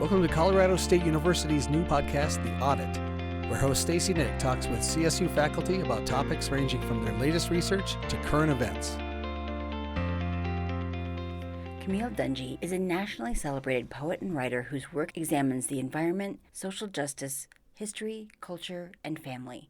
Welcome to Colorado State University's new podcast, The Audit, where host Stacy Nick talks with CSU faculty about topics ranging from their latest research to current events. Camille Dungy is a nationally celebrated poet and writer whose work examines the environment, social justice, history, culture, and family.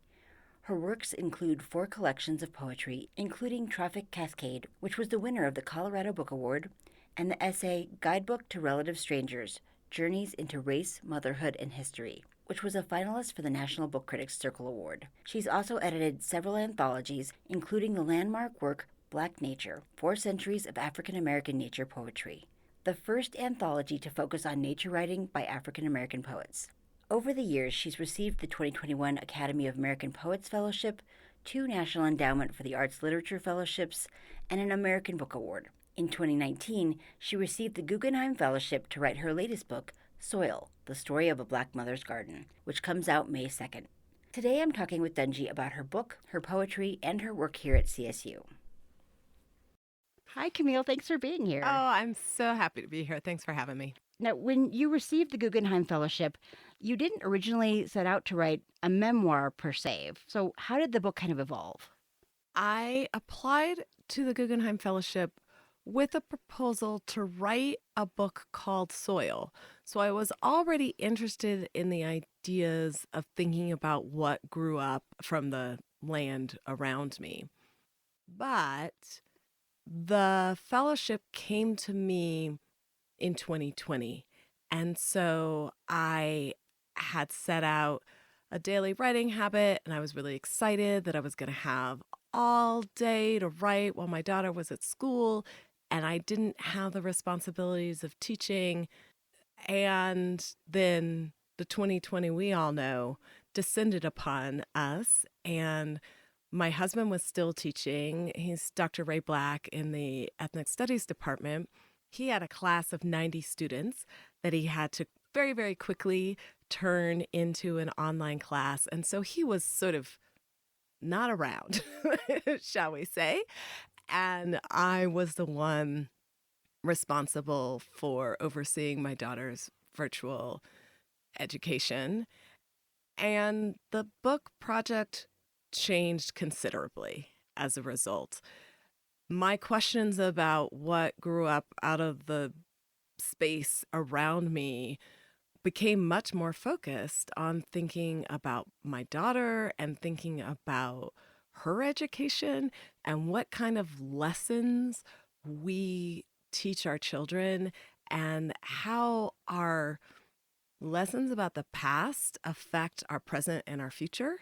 Her works include 4 collections of poetry, including Traffic Cascade, which was the winner of the Colorado Book Award, and the essay Guidebook to Relative Strangers, Journeys into Race, Motherhood, and History, which was a finalist for the National Book Critics Circle Award. She's also edited several anthologies, including the landmark work Black Nature, 4 Centuries of African American Nature Poetry, the first anthology to focus on nature writing by African American poets. Over the years, she's received the 2021 Academy of American Poets Fellowship, 2 National Endowment for the Arts Literature Fellowships, and an American Book Award. In 2019, she received the Guggenheim Fellowship to write her latest book, Soil, The Story of a Black Mother's Garden, which comes out May 2nd. Today I'm talking with Dungy about her book, her poetry, and her work here at CSU. Hi, Camille. Thanks for being here. Oh, I'm so happy to be here. Thanks for having me. Now, when you received the Guggenheim Fellowship, you didn't originally set out to write a memoir per se. So how did the book kind of evolve? I applied to the Guggenheim Fellowship with a proposal to write a book called Soil. So I was already interested in the ideas of thinking about what grew up from the land around me. But the fellowship came to me in 2020. And so I had set out a daily writing habit, and I was really excited that I was going to have all day to write while my daughter was at school, and I didn't have the responsibilities of teaching. And then the 2020, we all know, descended upon us, and my husband was still teaching. He's Dr. Ray Black in the Ethnic Studies Department. He had a class of 90 students that he had to very, very quickly turn into an online class. And so he was sort of not around, shall we say. And I was the one responsible for overseeing my daughter's virtual education. And the book project changed considerably as a result. My questions about what grew up out of the space around me became much more focused on thinking about my daughter and thinking about her education and what kind of lessons we teach our children and how our lessons about the past affect our present and our future.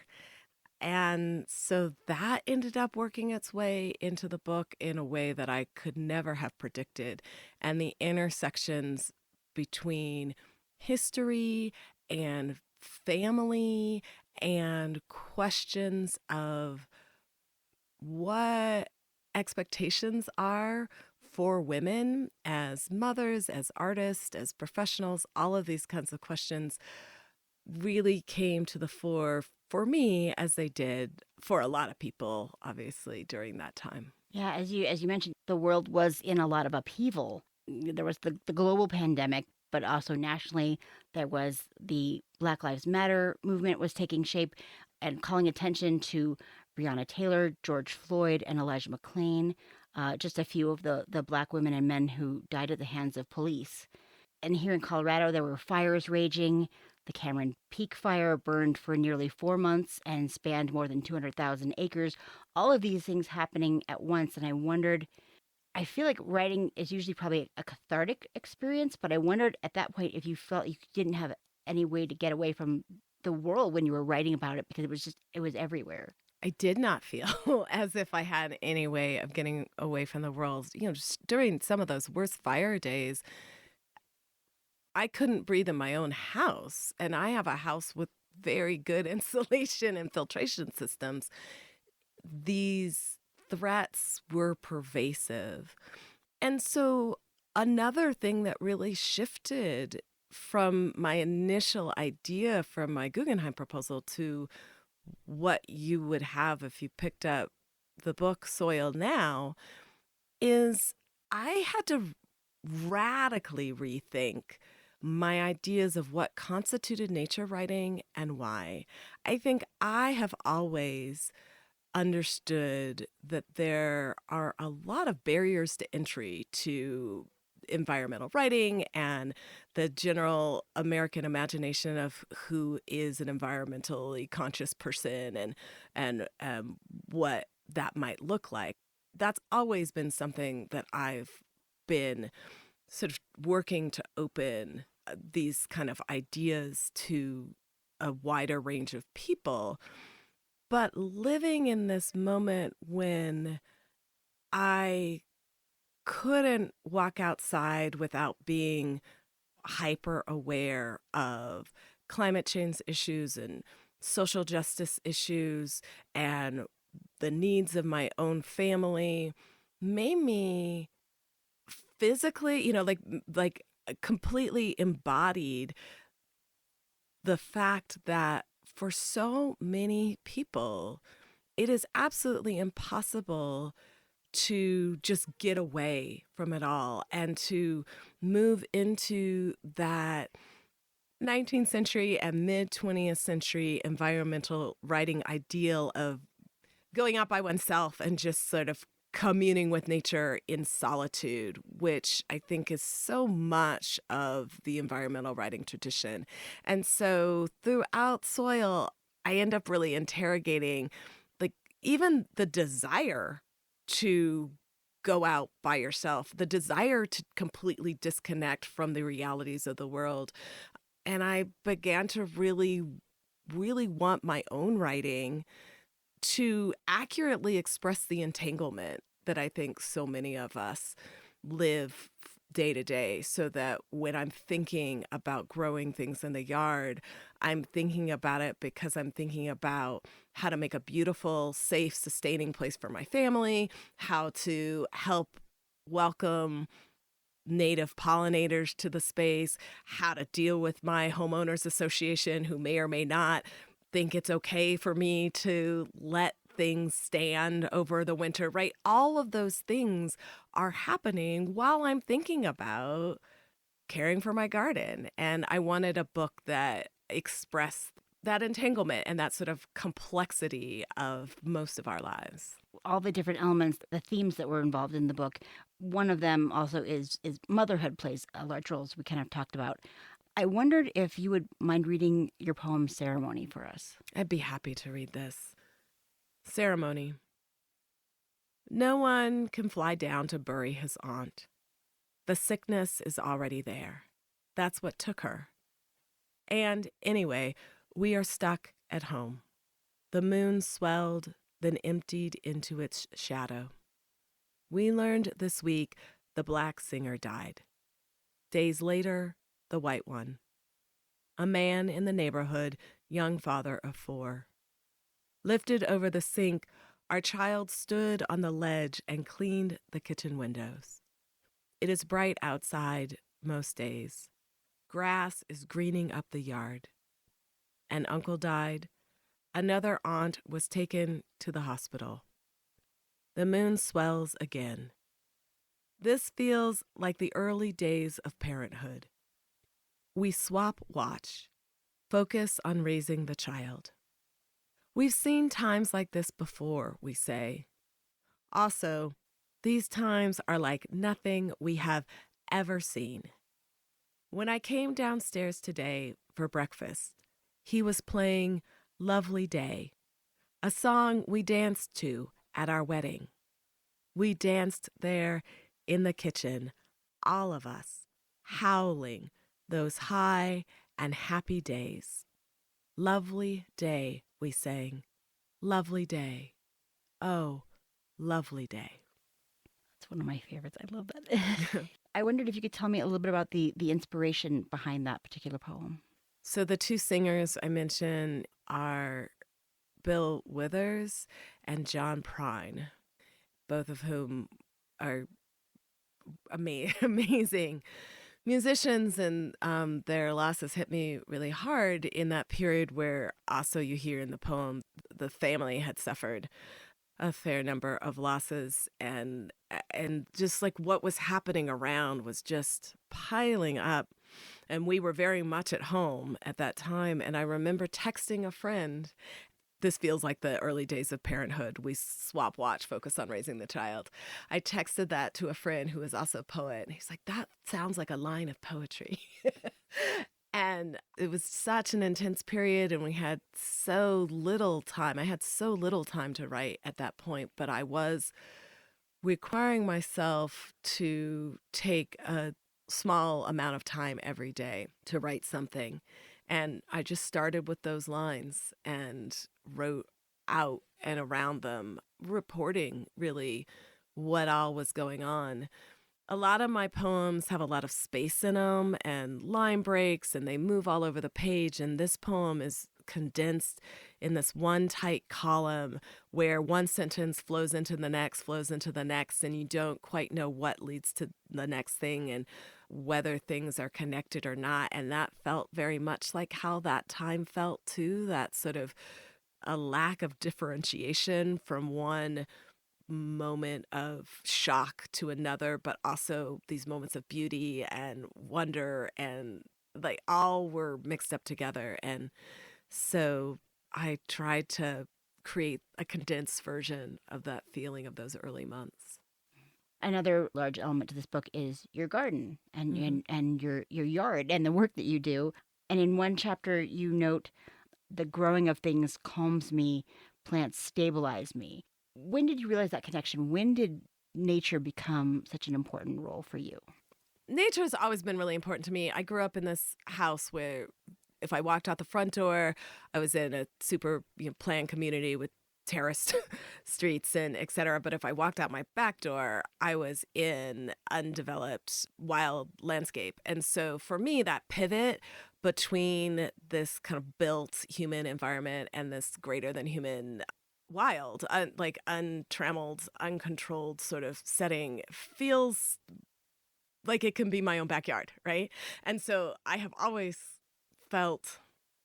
And so that ended up working its way into the book in a way that I could never have predicted. And the intersections between history and family and questions of what expectations are for women as mothers, as artists, as professionals, all of these kinds of questions really came to the fore for me, as they did for a lot of people, obviously, during that time. Yeah, as you mentioned, the world was in a lot of upheaval. There was the global pandemic, but also nationally, there was the Black Lives Matter movement was taking shape and calling attention to Breonna Taylor, George Floyd, and Elijah McClain, just a few of the Black women and men who died at the hands of police. And here in Colorado, there were fires raging. The Cameron Peak Fire burned for nearly 4 months and spanned more than 200,000 acres. All of these things happening at once. And I wondered, I feel like writing is usually probably a cathartic experience, but I wondered at that point if you felt you didn't have any way to get away from the world when you were writing about it, because it was everywhere. I did not feel as if I had any way of getting away from the world. Just during some of those worst fire days, I couldn't breathe in my own house, and I have a house with very good insulation and filtration systems. These threats were pervasive. And so another thing that really shifted from my initial idea from my Guggenheim proposal to what you would have if you picked up the book Soil now is I had to radically rethink my ideas of what constituted nature writing and why. I think I have always understood that there are a lot of barriers to entry to environmental writing and the general American imagination of who is an environmentally conscious person and what that might look like. That's always been something that I've been sort of working to open these kind of ideas to a wider range of people. But living in this moment when I couldn't walk outside without being hyper aware of climate change issues and social justice issues and the needs of my own family made me physically, like completely embodied the fact that for so many people, it is absolutely impossible to just get away from it all and to move into that 19th century and mid 20th century environmental writing ideal of going out by oneself and just sort of communing with nature in solitude, which I think is so much of the environmental writing tradition. And so throughout Soil, I end up really interrogating like even the desire to go out by yourself, the desire to completely disconnect from the realities of the world. And I began to really, really want my own writing to accurately express the entanglement that I think so many of us live day to day, so that when I'm thinking about growing things in the yard, I'm thinking about it because I'm thinking about how to make a beautiful, safe, sustaining place for my family, how to help welcome native pollinators to the space, how to deal with my homeowners association who may or may not think it's okay for me to let things stand over the winter, right? All of those things are happening while I'm thinking about caring for my garden. And I wanted a book that expressed that entanglement and that sort of complexity of most of our lives. All the different elements, the themes that were involved in the book. One of them also is motherhood plays a large role, as we kind of talked about. I wondered if you would mind reading your poem Ceremony for us. I'd be happy to read this. Ceremony. No one can fly down to bury his aunt. The sickness is already there. That's what took her. And anyway, we are stuck at home. The moon swelled, then emptied into its shadow. We learned this week the black singer died. Days later, the white one. A man in the neighborhood, young father of 4. Lifted over the sink, our child stood on the ledge and cleaned the kitchen windows. It is bright outside most days. Grass is greening up the yard. An uncle died. Another aunt was taken to the hospital. The moon swells again. This feels like the early days of parenthood. We swap watch, focus on raising the child. We've seen times like this before, we say. Also, these times are like nothing we have ever seen. When I came downstairs today for breakfast, he was playing Lovely Day, a song we danced to at our wedding. We danced there in the kitchen, all of us, howling those high and happy days. Lovely day, we sang. Lovely day. Oh, lovely day. That's one of my favorites. I love that. I wondered if you could tell me a little bit about the inspiration behind that particular poem. So the 2 singers I mentioned are Bill Withers and John Prine, both of whom are amazing musicians, and their losses hit me really hard in that period where also you hear in the poem the family had suffered a fair number of losses, and just like what was happening around was just piling up. And we were very much at home at that time. And I remember texting a friend. This feels like the early days of parenthood. We swap watch, focus on raising the child. I texted that to a friend who is also a poet. And he's like, that sounds like a line of poetry. And it was such an intense period, and we had so little time. I had so little time to write at that point, but I was requiring myself to take a small amount of time every day to write something. And I just started with those lines and wrote out and around them, reporting really what all was going on. A lot of my poems have a lot of space in them and line breaks, and they move all over the page. And this poem is condensed in this one tight column where one sentence flows into the next, and you don't quite know what leads to the next thing and whether things are connected or not. And that felt very much like how that time felt too, that sort of a lack of differentiation from one moment of shock to another, but also these moments of beauty and wonder, and like all were mixed up together. And so I tried to create a condensed version of that feeling of those early months. Another large element to this book is your garden and your yard and the work that you do. And in one chapter, you note the growing of things calms me, plants stabilize me. When did you realize that connection? When did nature become such an important role for you? Nature has always been really important to me. I grew up in this house where if I walked out the front door, I was in a super planned community with terraced streets and et cetera. But if I walked out my back door, I was in undeveloped wild landscape. And so for me, that pivot between this kind of built human environment and this greater than human wild, like untrammeled, uncontrolled sort of setting feels like it can be my own backyard, right? And so I have always felt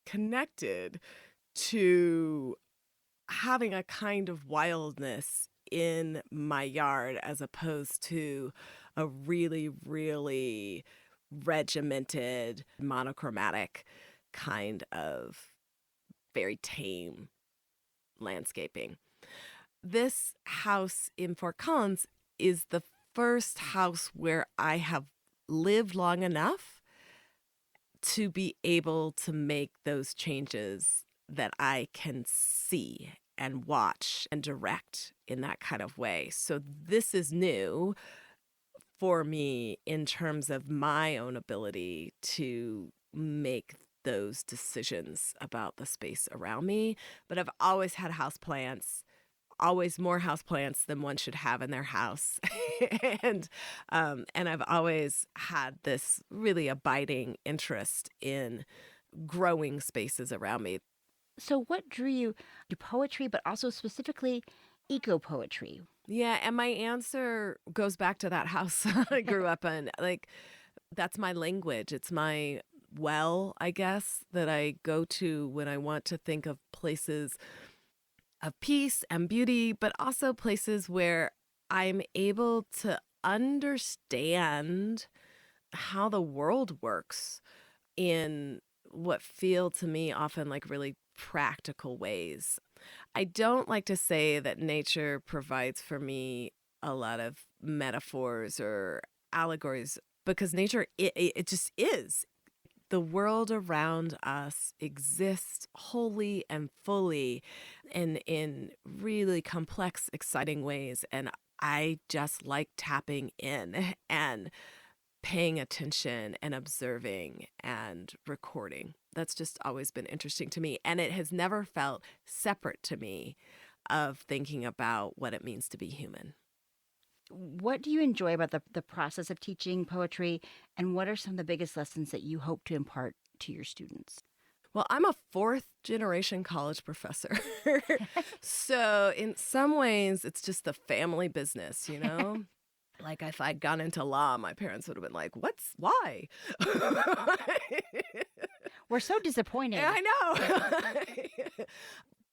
connected to having a kind of wildness in my yard as opposed to a really, really regimented, monochromatic kind of very tame landscaping. This house in Fort Collins is the first house where I have lived long enough to be able to make those changes that I can see and watch and direct in that kind of way. So this is new for me in terms of my own ability to make those decisions about the space around me. But I've always had houseplants, always more houseplants than one should have in their house. and I've always had this really abiding interest in growing spaces around me. So what drew you to poetry, but also specifically eco-poetry? Yeah, and my answer goes back to that house I grew up in. Like, that's my language. It's my well, I guess, that I go to when I want to think of places of peace and beauty, but also places where I'm able to understand how the world works in what feel to me often like really practical ways. I don't like to say that nature provides for me a lot of metaphors or allegories because nature, it just is. The world around us exists wholly and fully and in really complex, exciting ways. And I just like tapping in and paying attention and observing and recording. That's just always been interesting to me. And it has never felt separate to me of thinking about what it means to be human. What do you enjoy about the process of teaching poetry, and what are some of the biggest lessons that you hope to impart to your students? Well, I'm a fourth generation college professor. So in some ways, it's just the family business, you know? Like if I'd gone into law, my parents would have been like, why? We're so disappointed. I know.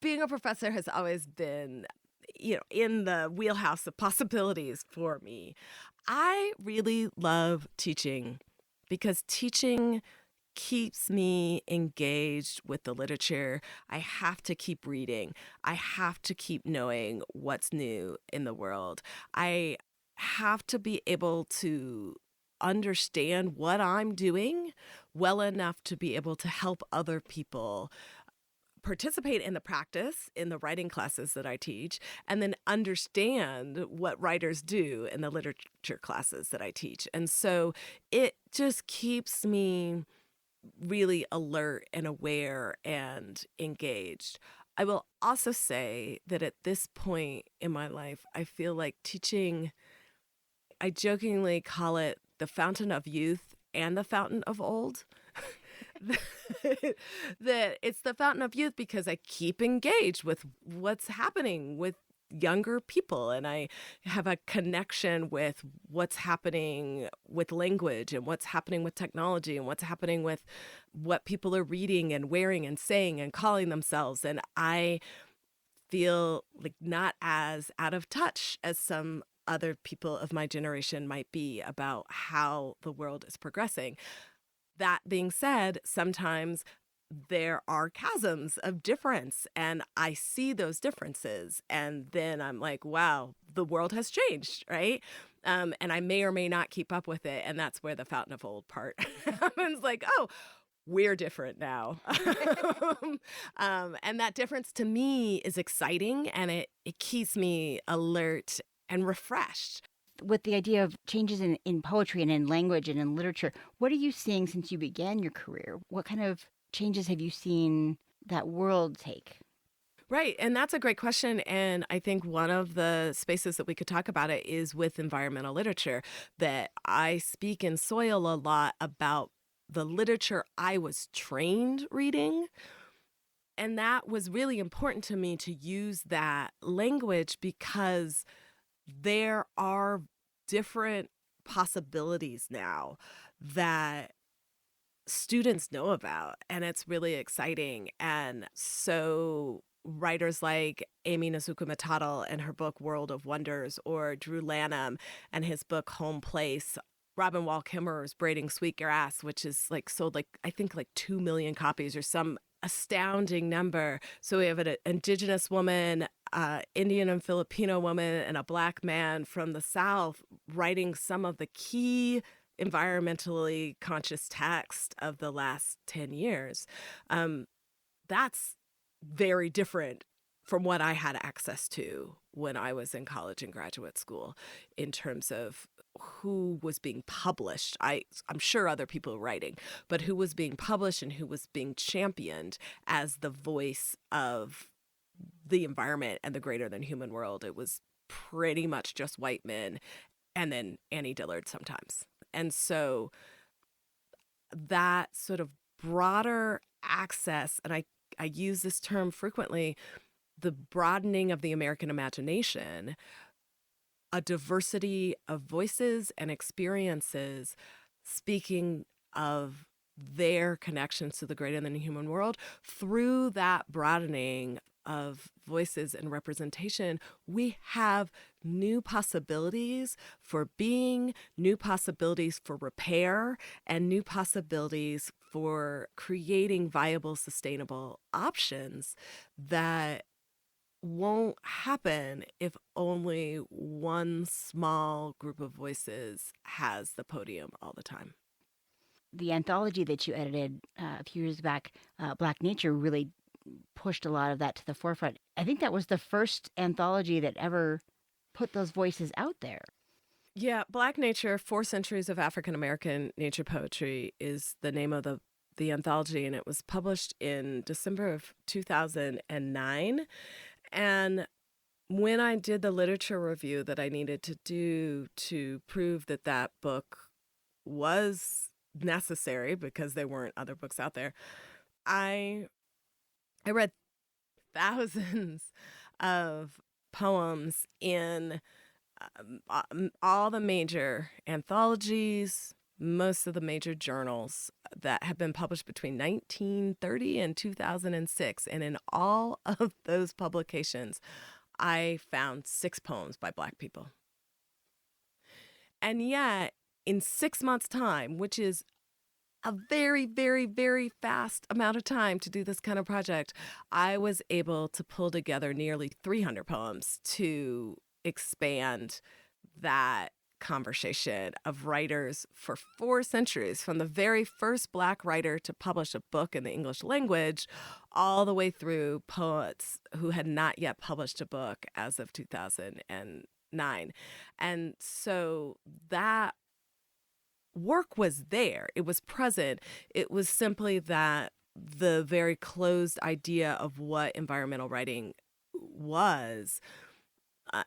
Being a professor has always been, in the wheelhouse of possibilities for me. I really love teaching because teaching keeps me engaged with the literature. I have to keep reading. I have to keep knowing what's new in the world. I have to be able to understand what I'm doing well enough to be able to help other people participate in the practice in the writing classes that I teach, and then understand what writers do in the literature classes that I teach. And so it just keeps me really alert and aware and engaged. I will also say that at this point in my life, I feel like teaching, I jokingly call it the fountain of youth and the fountain of old. That it's the fountain of youth because I keep engaged with what's happening with younger people, and I have a connection with what's happening with language and what's happening with technology and what's happening with what people are reading and wearing and saying and calling themselves. And I feel like not as out of touch as some other people of my generation might be about how the world is progressing. That being said, sometimes there are chasms of difference, and I see those differences, and then I'm like, wow, the world has changed, right? And I may or may not keep up with it, and that's where the fountain of old part happens. Like, oh, we're different now. And that difference to me is exciting, and it keeps me alert and refreshed. With the idea of changes in poetry and in language and in literature, what are you seeing since you began your career? What kind of changes have you seen that world take? Right. And that's a great question. And I think one of the spaces that we could talk about it is with environmental literature, that I speak in Soil a lot about the literature I was trained reading. And that was really important to me to use that language because there are different possibilities now that students know about, and it's really exciting. And so writers like Amy Nezuko Matado and her book World of Wonders, or Drew Lanham and his book Home Place, Robin Wall Kimmerer's Braiding Sweetgrass, which is like sold like I think like 2 million copies or some astounding number. So we have an indigenous woman, Indian and Filipino woman, and a Black man from the South writing some of the key environmentally conscious text of the last 10 years. That's very different from what I had access to when I was in college and graduate school in terms of who was being published. I'm sure other people were writing, but who was being published and who was being championed as the voice of the environment and the greater than human world. It was pretty much just white men and then Annie Dillard sometimes. And so that sort of broader access, and I use this term frequently, the broadening of the American imagination, a diversity of voices and experiences speaking of their connections to the greater than human world. Through that broadening of voices and representation, we have new possibilities for being, new possibilities for repair, and new possibilities for creating viable, sustainable options that won't happen if only one small group of voices has the podium all the time. The anthology that you edited a few years back, Black Nature, really pushed a lot of that to the forefront. I think that was the first anthology that ever put those voices out there. Yeah, Black Nature, 4 Centuries of African American Nature Poetry is the name of the anthology, and it was published in December of 2009. And when I did the literature review that I needed to do to prove that that book was necessary because there weren't other books out there, I read thousands of poems in all the major anthologies, most of the major journals that have been published between 1930 and 2006. And in all of those publications, I found 6 poems by Black people. And yet, in 6 months' time, which is a very, very, very fast amount of time to do this kind of project, I was able to pull together nearly 300 poems to expand that conversation of writers for 4 centuries, from the very first Black writer to publish a book in the English language, all the way through poets who had not yet published a book as of 2009. And so that work was there. It was present. It was simply that the very closed idea of what environmental writing was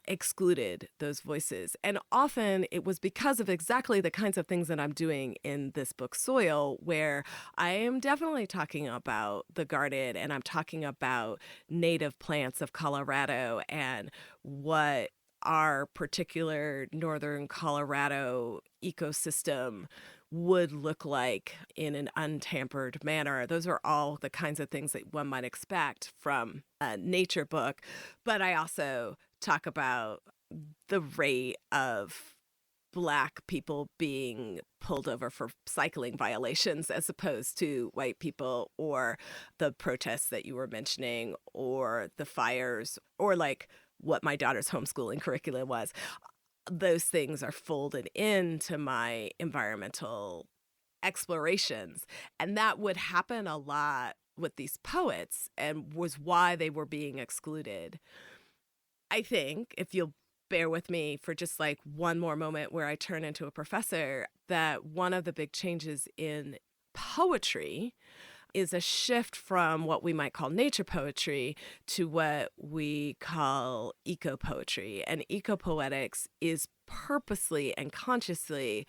excluded those voices. And often it was because of exactly the kinds of things that I'm doing in this book, Soil, where I am definitely talking about the garden and I'm talking about native plants of Colorado and what our particular northern Colorado ecosystem would look like in an untampered manner. Those are all the kinds of things that one might expect from a nature book. But I also talk about the rate of Black people being pulled over for cycling violations as opposed to white people, or the protests that you were mentioning, or the fires, or like what my daughter's homeschooling curriculum was. Those things are folded into my environmental explorations. And that would happen a lot with these poets and was why they were being excluded. I think, if you'll bear with me for just like one more moment where I turn into a professor, that one of the big changes in poetry is a shift from what we might call nature poetry to what we call eco-poetry. And eco-poetics is purposely and consciously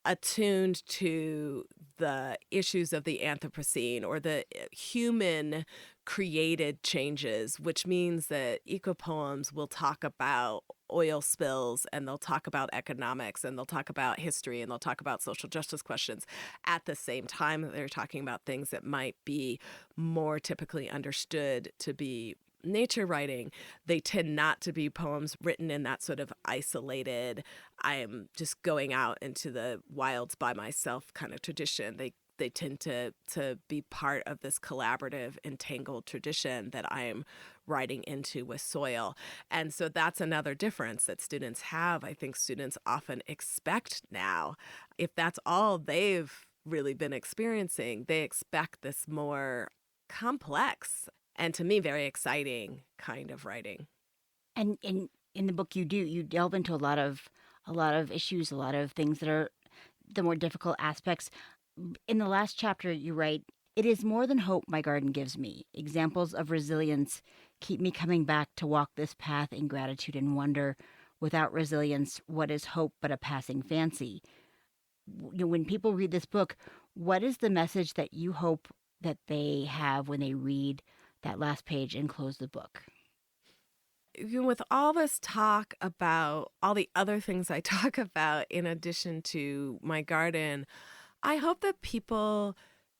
attuned to the issues of the Anthropocene, or the human created changes, which means that eco-poems will talk about oil spills, and they'll talk about economics, and they'll talk about history, and they'll talk about social justice questions at the same time that they're talking about things that might be more typically understood to be nature writing. They tend not to be poems written in that sort of isolated, I am just going out into the wilds by myself kind of tradition. They tend to be part of this collaborative, entangled tradition that I am writing into with Soil. And so that's another difference that students have. I think students often expect now, if that's all they've really been experiencing, they expect this more complex and, to me, very exciting kind of writing. And in the book, you delve into a lot of issues, a lot of things that are the more difficult aspects. In the last chapter, you write, "It is more than hope my garden gives me. Examples of resilience keep me coming back to walk this path in gratitude and wonder. Without resilience, what is hope but a passing fancy?" When people read this book, what is the message that you hope that they have when they read that last page and close the book? With all this talk about all the other things I talk about in addition to my garden, I hope that people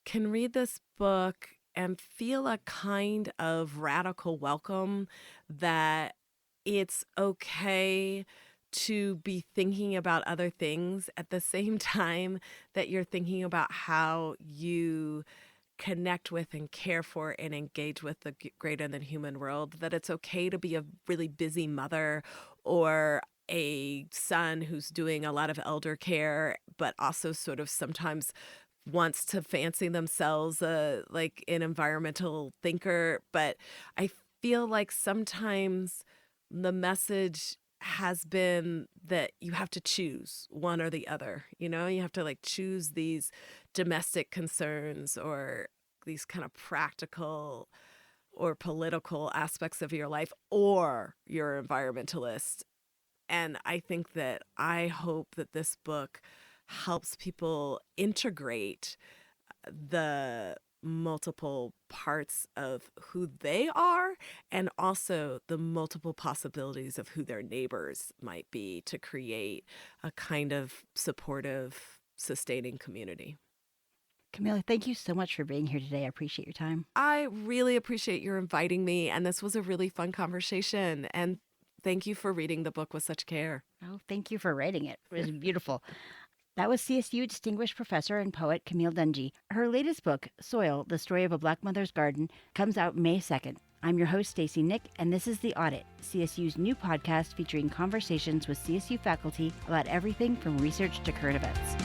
can read this book and feel a kind of radical welcome, that it's okay to be thinking about other things at the same time that you're thinking about how you connect with and care for and engage with the greater than human world, that it's okay to be a really busy mother or a son who's doing a lot of elder care, but also sort of sometimes wants to fancy themselves like an environmental thinker. But I feel like sometimes the message has been that you have to choose one or the other. You know, you have to like choose these domestic concerns or these kind of practical or political aspects of your life, or you're an environmentalist. And I think that I hope that this book helps people integrate the multiple parts of who they are, and also the multiple possibilities of who their neighbors might be, to create a kind of supportive, sustaining community. Camille, thank you so much for being here today. I appreciate your time. I really appreciate your inviting me, and this was a really fun conversation. And thank you for reading the book with such care. Oh, thank you for writing it. It was beautiful. That was CSU Distinguished Professor and poet Camille Dungy. Her latest book, Soil, The Story of a Black Mother's Garden, comes out May 2nd. I'm your host, Stacey Nick, and this is The Audit, CSU's new podcast featuring conversations with CSU faculty about everything from research to current events.